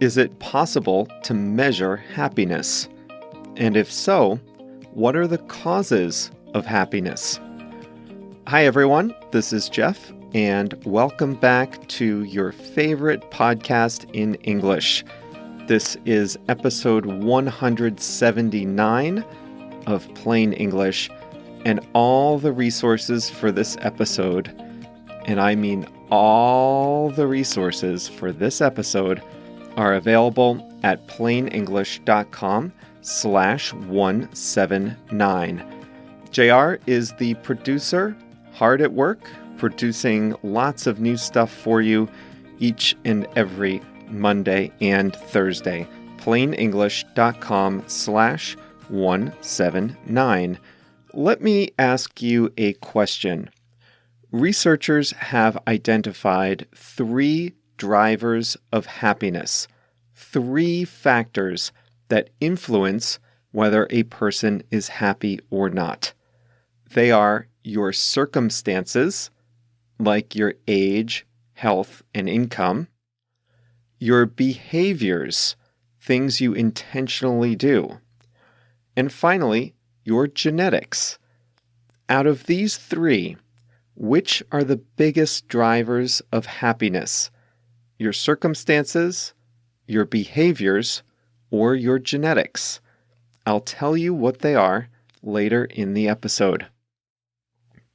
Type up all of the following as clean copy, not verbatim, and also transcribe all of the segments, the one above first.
Is it possible to measure happiness? And if so, what are the causes of happiness? Hi everyone, this is Jeff, and welcome back to your favorite podcast in English. This is episode 179 of Plain English, and all the resources for this episode, and I mean all the resources for this episode, are available at plainenglish.com/179. JR is the producer, hard at work, producing lots of new stuff for you each and every Monday and Thursday. plainenglish.com/179. Let me ask you a question. Researchers have identified 3 drivers of happiness, 3 factors that influence whether a person is happy or not. They are your circumstances, like your age, health, and income, your behaviors, things you intentionally do, and finally, your genetics. Out of these 3, which are the biggest drivers of happiness? Your circumstances, your behaviors, or your genetics? I'll tell you what they are later in the episode.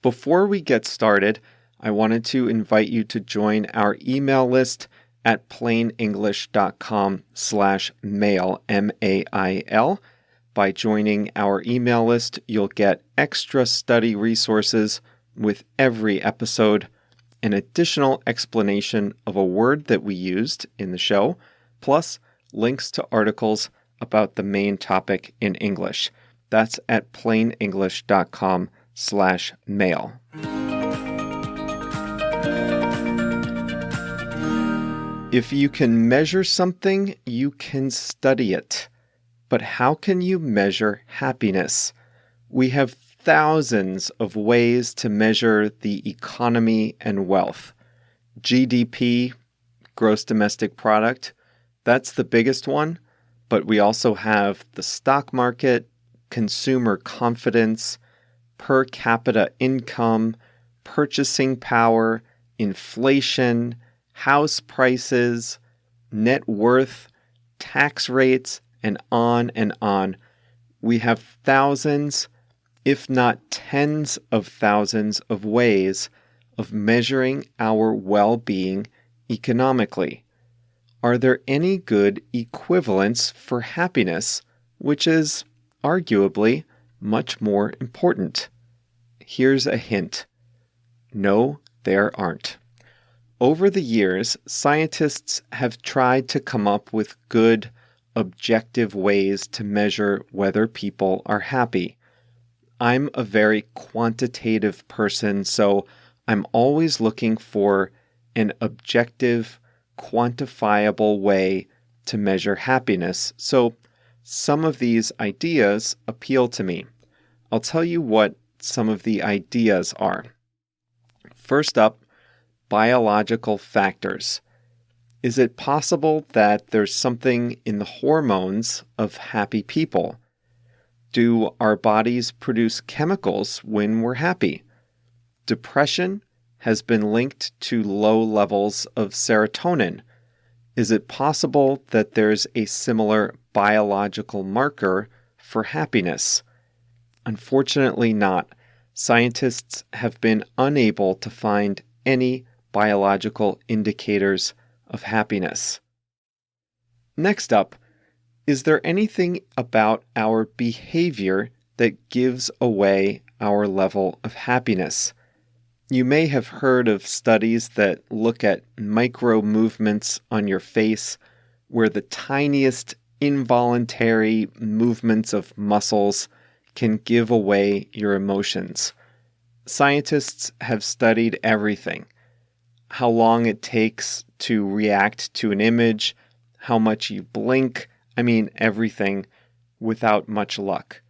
Before we get started, I wanted to invite you to join our email list at plainenglish.com/mail, M-A-I-L. By joining our email list, you'll get extra study resources with every episode, an additional explanation of a word that we used in the show, plus links to articles about the main topic in English. That's at plainenglish.com/mail. If you can measure something, you can study it. But how can you measure happiness? We have thousands of ways to measure the economy and wealth. GDP, gross domestic product, that's the biggest one, but we also have the stock market, consumer confidence, per capita income, purchasing power, inflation, house prices, net worth, tax rates, and on and on. We have thousands, if not tens of thousands of ways of measuring our well-being economically. Are there any good equivalents for happiness, which is arguably much more important? Here's a hint. No, there aren't. Over the years, scientists have tried to come up with good, objective ways to measure whether people are happy. I'm a very quantitative person, so I'm always looking for an objective, quantifiable way to measure happiness. So some of these ideas appeal to me. I'll tell you what some of the ideas are. First up, biological factors. Is it possible that there's something in the hormones of happy people? Do our bodies produce chemicals when we're happy? Depression has been linked to low levels of serotonin. Is it possible that there's a similar biological marker for happiness? Unfortunately not. Scientists have been unable to find any biological indicators of happiness. Next up, is there anything about our behavior that gives away our level of happiness? You may have heard of studies that look at micro movements on your face, where the tiniest involuntary movements of muscles can give away your emotions. Scientists have studied everything. How long it takes to react to an image, how much you blink, everything, without much luck.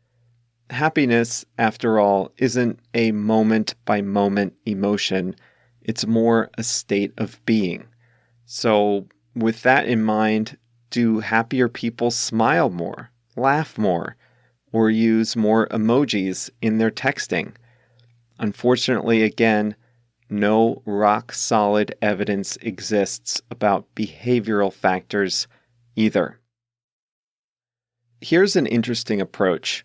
Happiness, after all, isn't a moment-by-moment emotion. It's more a state of being. So with that in mind, Do happier people smile more, laugh more, or use more emojis in their texting? Unfortunately, again, no rock-solid evidence exists about behavioral factors either. Here's an interesting approach.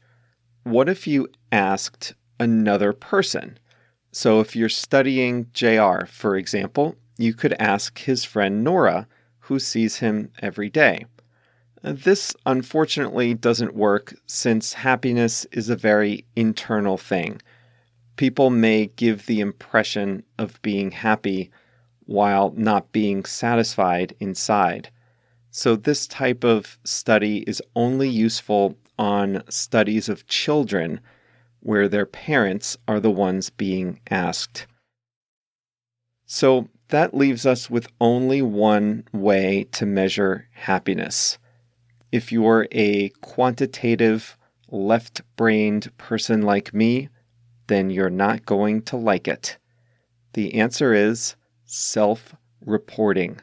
What if you asked another person? So if you're studying JR, for example, you could ask his friend Nora, who sees him every day. This unfortunately doesn't work since happiness is a very internal thing. People may give the impression of being happy while not being satisfied inside. So this type of study is only useful on studies of children where their parents are the ones being asked. So that leaves us with only one way to measure happiness. If you're a quantitative, left-brained person like me, then you're not going to like it. The answer is self-reporting.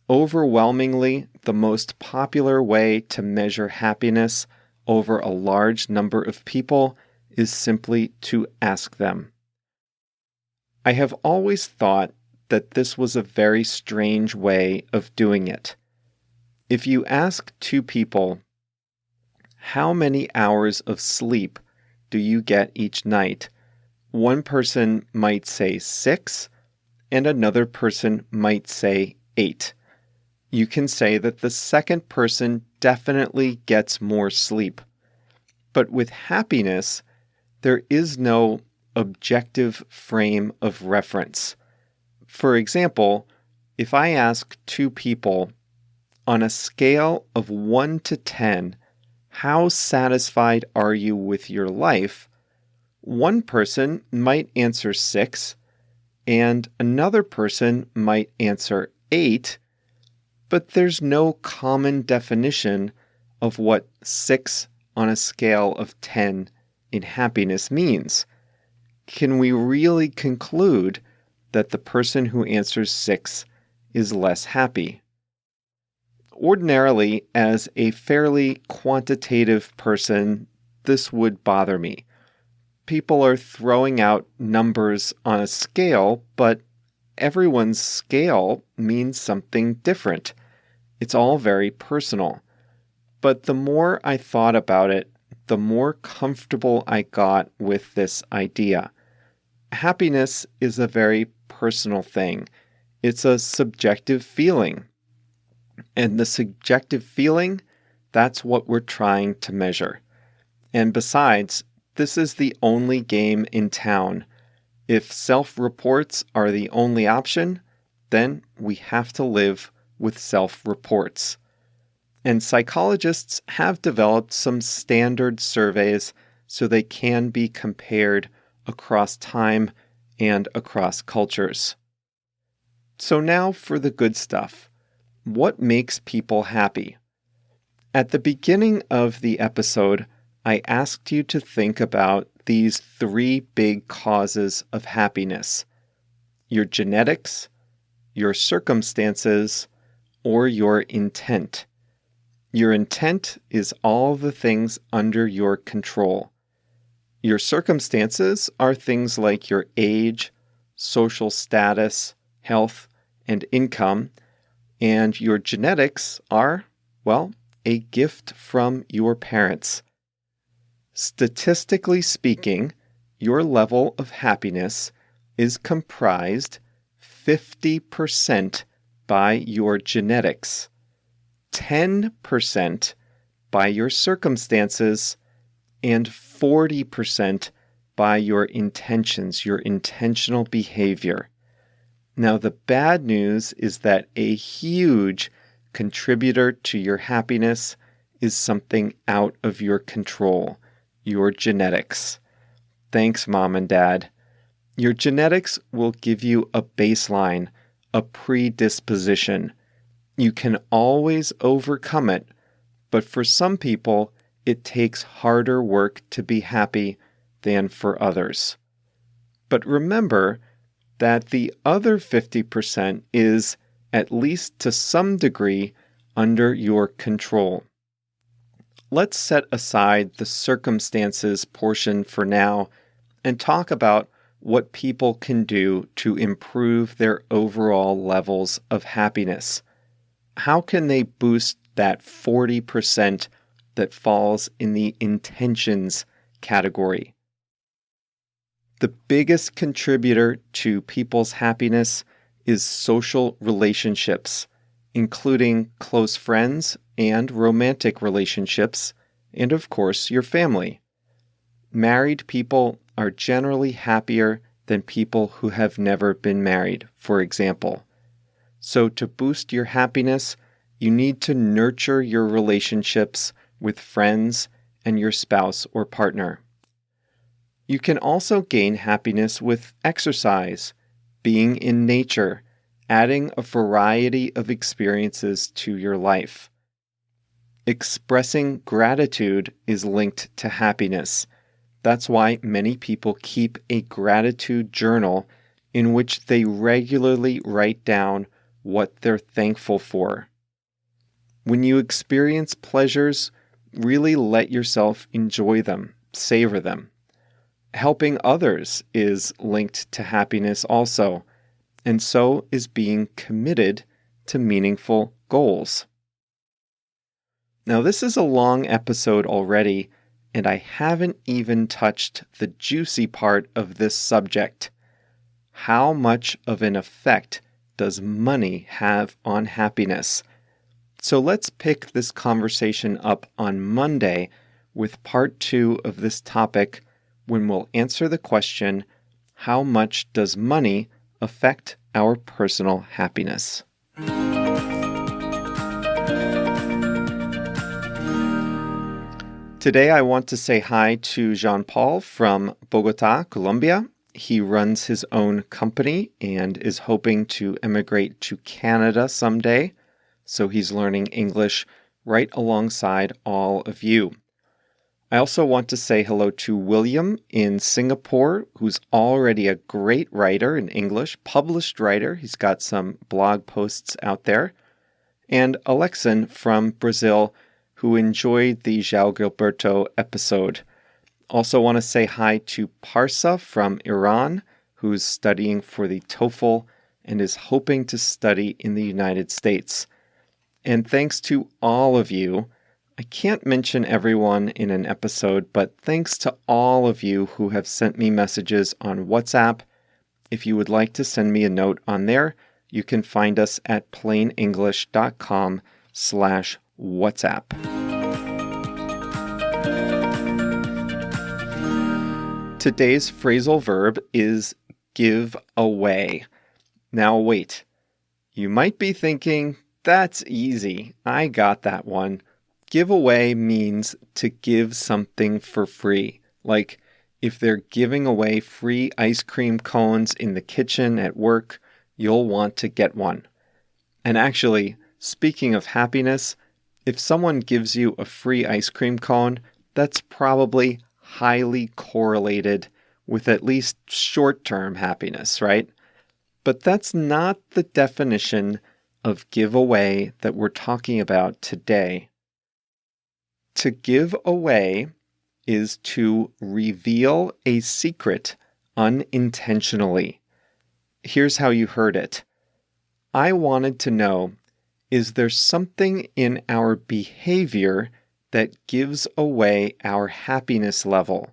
Overwhelmingly, the most popular way to measure happiness over a large number of people is simply to ask them. I have always thought that this was a very strange way of doing it. If you ask two people, how many hours of sleep do you get each night? One person might say 6, and another person might say 8. You can say that the second person definitely gets more sleep. But with happiness, there is no objective frame of reference. For example, if I ask two people, on a scale of 1 to 10, how satisfied are you with your life? One person might answer 6, and another person might answer 8, but there's no common definition of what 6 on a scale of 10 in happiness means. Can we really conclude that the person who answers 6 is less happy? Ordinarily, as a fairly quantitative person, this would bother me. People are throwing out numbers on a scale, but everyone's scale means something different. It's all very personal. But the more I thought about it, the more comfortable I got with this idea. Happiness is a very personal thing. It's a subjective feeling. And the subjective feeling, that's what we're trying to measure. And besides, this is the only game in town. If self-reports are the only option, then we have to live with self-reports. And psychologists have developed some standard surveys so they can be compared across time and across cultures. So now for the good stuff. What makes people happy? At the beginning of the episode, I asked you to think about these 3 big causes of happiness: your genetics, your circumstances, or your intent. Your intent is all the things under your control. Your circumstances are things like your age, social status, health, and income, and your genetics are, well, a gift from your parents. Statistically speaking, your level of happiness is comprised 50% by your genetics, 10% by your circumstances, and 40% by your intentions, your intentional behavior. Now, the bad news is that a huge contributor to your happiness is something out of your control, your genetics. Thanks, Mom and Dad. Your genetics will give you a baseline, a predisposition. You can always overcome it, but for some people, it takes harder work to be happy than for others. But remember that the other 50% is, at least to some degree, under your control. Let's set aside the circumstances portion for now and talk about what people can do to improve their overall levels of happiness. How can they boost that 40% that falls in the intentions category? The biggest contributor to people's happiness is social relationships, including close friends and romantic relationships, and of course, your family. Married people are generally happier than people who have never been married, for example. So to boost your happiness, you need to nurture your relationships with friends and your spouse or partner. You can also gain happiness with exercise, being in nature, adding a variety of experiences to your life. Expressing gratitude is linked to happiness. That's why many people keep a gratitude journal in which they regularly write down what they're thankful for. When you experience pleasures, really let yourself enjoy them, savor them. Helping others is linked to happiness also, and so is being committed to meaningful goals. Now, this is a long episode already, and I haven't even touched the juicy part of this subject. How much of an effect does money have on happiness? So let's pick this conversation up on Monday with part 2 of this topic, when we'll answer the question, how much does money affect our personal happiness? Today I want to say hi to Jean-Paul from Bogota, Colombia. He runs his own company and is hoping to emigrate to Canada someday, so he's learning English right alongside all of you. I also want to say hello to William in Singapore, who's already a great writer in English, published writer. He's got some blog posts out there. And Alexin from Brazil, who enjoyed the João Gilberto episode. Also want to say hi to Parsa from Iran, who's studying for the TOEFL and is hoping to study in the United States. And thanks to all of you. I can't mention everyone in an episode, but thanks to all of you who have sent me messages on WhatsApp. If you would like to send me a note on there, you can find us at plainenglish.com/WhatsApp. Today's phrasal verb is give away. Now wait, you might be thinking, that's easy, I got that one. Give away means to give something for free. Like if they're giving away free ice cream cones in the kitchen at work, you'll want to get one. And actually, speaking of happiness, if someone gives you a free ice cream cone, that's probably highly correlated with at least short-term happiness, right? But that's not the definition of give away that we're talking about today. To give away is to reveal a secret unintentionally. Here's how you heard it. I wanted to know, is there something in our behavior that gives away our happiness level?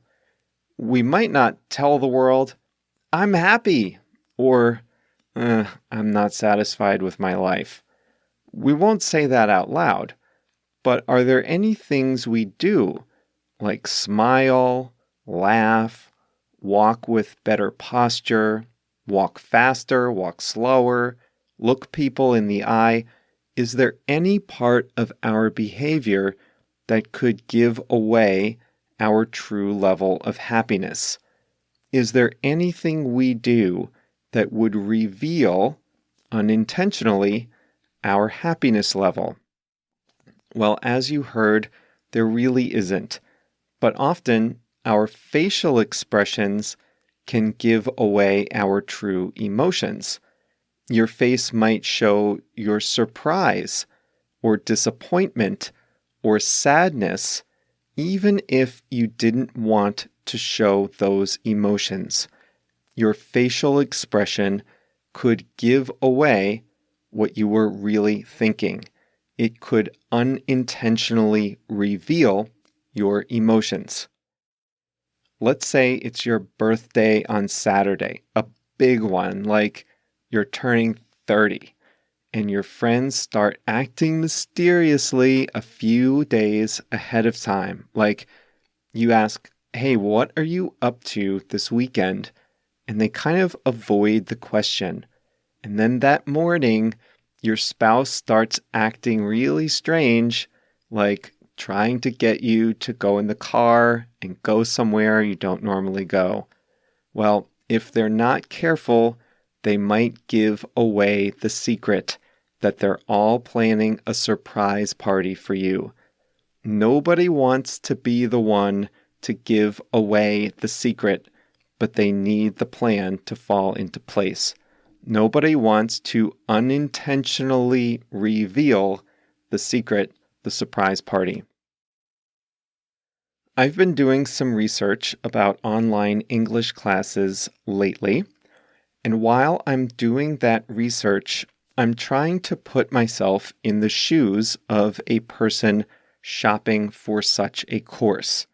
We might not tell the world, I'm happy, or I'm not satisfied with my life. We won't say that out loud. But are there any things we do, like smile, laugh, walk with better posture, walk faster, walk slower, look people in the eye? Is there any part of our behavior that could give away our true level of happiness? Is there anything we do that would reveal, unintentionally, our happiness level? Well, as you heard, there really isn't. But often, our facial expressions can give away our true emotions. Your face might show your surprise, or disappointment or sadness, even if you didn't want to show those emotions. Your facial expression could give away what you were really thinking. It could unintentionally reveal your emotions. Let's say it's your birthday on Saturday, a big one, like you're turning 30, and your friends start acting mysteriously a few days ahead of time. Like you ask, hey, what are you up to this weekend? And they kind of avoid the question. And then that morning, your spouse starts acting really strange, like trying to get you to go in the car and go somewhere you don't normally go. Well, if they're not careful, they might give away the secret that they're all planning a surprise party for you. Nobody wants to be the one to give away the secret, but they need the plan to fall into place. Nobody wants to unintentionally reveal the secret, the surprise party. I've been doing some research about online English classes lately, and while I'm doing that research, I'm trying to put myself in the shoes of a person shopping for such a course.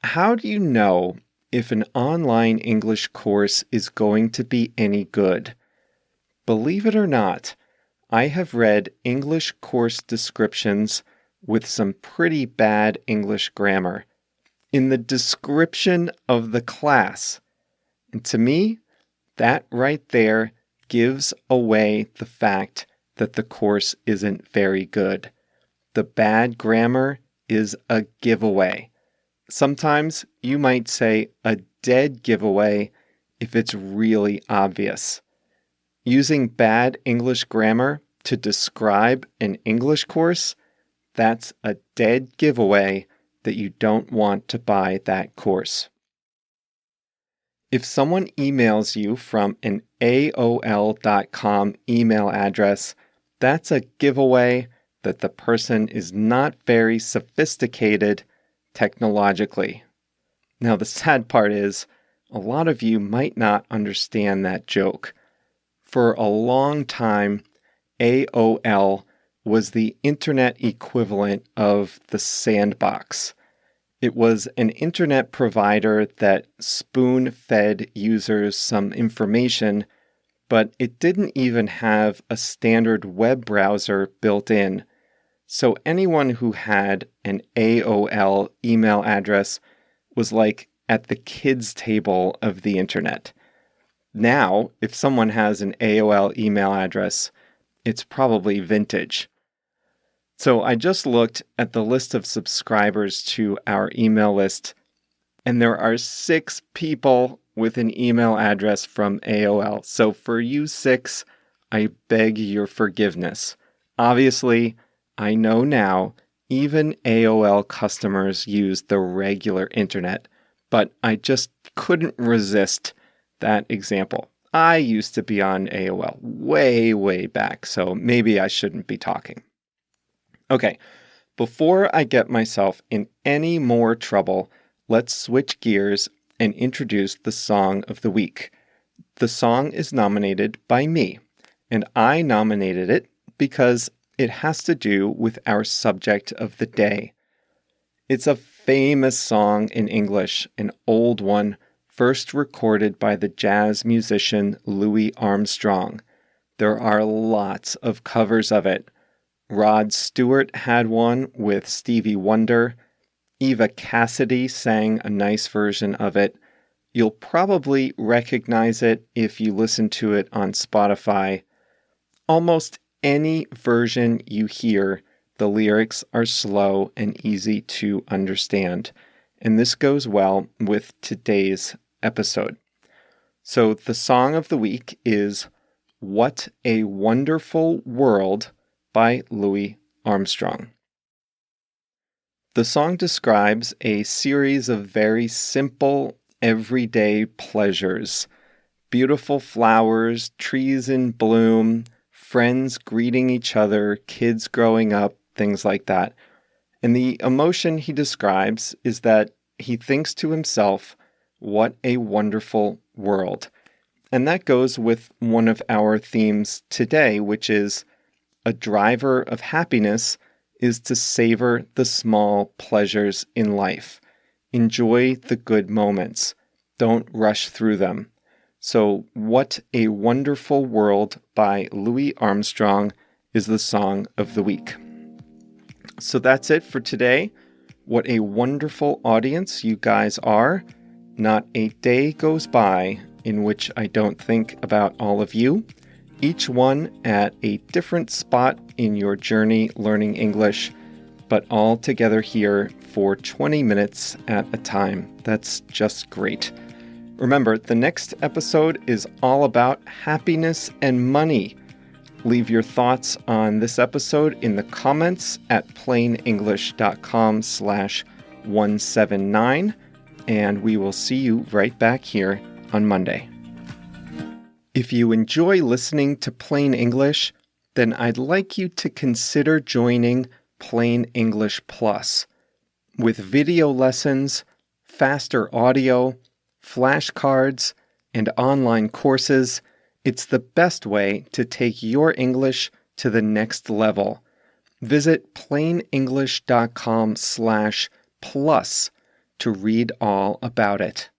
How do you know if an online English course is going to be any good? Believe it or not, I have read English course descriptions with some pretty bad English grammar in the description of the class. And to me, that right there gives away the fact that the course isn't very good. The bad grammar is a giveaway. Sometimes you might say a dead giveaway if it's really obvious. Using bad English grammar to describe an English course, that's a dead giveaway that you don't want to buy that course. If someone emails you from an AOL.com email address, that's a giveaway that the person is not very sophisticated technologically. Now, the sad part is, a lot of you might not understand that joke. For a long time, AOL was the internet equivalent of the sandbox. It was an internet provider that spoon-fed users some information, but it didn't even have a standard web browser built in. So anyone who had an AOL email address was like at the kids' table of the internet. Now, if someone has an AOL email address, it's probably vintage. So I just looked at the list of subscribers to our email list, and there are 6 people with an email address from AOL. So for you 6, I beg your forgiveness. Obviously, I know now even AOL customers use the regular internet, but I just couldn't resist that example. I used to be on AOL way, way back, so maybe I shouldn't be talking. Okay, before I get myself in any more trouble, let's switch gears and introduce the song of the week. The song is nominated by me, and I nominated it because it has to do with our subject of the day. It's a famous song in English, an old one, first recorded by the jazz musician Louis Armstrong. There are lots of covers of it. Rod Stewart had one with Stevie Wonder. Eva Cassidy sang a nice version of it. You'll probably recognize it if you listen to it on Spotify. Almost any version you hear, the lyrics are slow and easy to understand. And this goes well with today's episode. So the song of the week is What a Wonderful World by Louis Armstrong. The song describes a series of very simple, everyday pleasures. Beautiful flowers, trees in bloom, friends greeting each other, kids growing up, things like that. And the emotion he describes is that he thinks to himself, what a wonderful world. And that goes with one of our themes today, which is a driver of happiness is to savor the small pleasures in life. Enjoy the good moments. Don't rush through them. So, What a Wonderful World by Louis Armstrong is the song of the week. So that's it for today. What a wonderful audience you guys are. Not a day goes by in which I don't think about all of you, each one at a different spot in your journey learning English, but all together here for 20 minutes at a time. That's just great. Remember, the next episode is all about happiness and money. Leave your thoughts on this episode in the comments at plainenglish.com/179, and we will see you right back here on Monday. If you enjoy listening to Plain English, then I'd like you to consider joining Plain English Plus. With video lessons, faster audio, flashcards, and online courses, it's the best way to take your English to the next level. Visit plainenglish.com/plus to read all about it.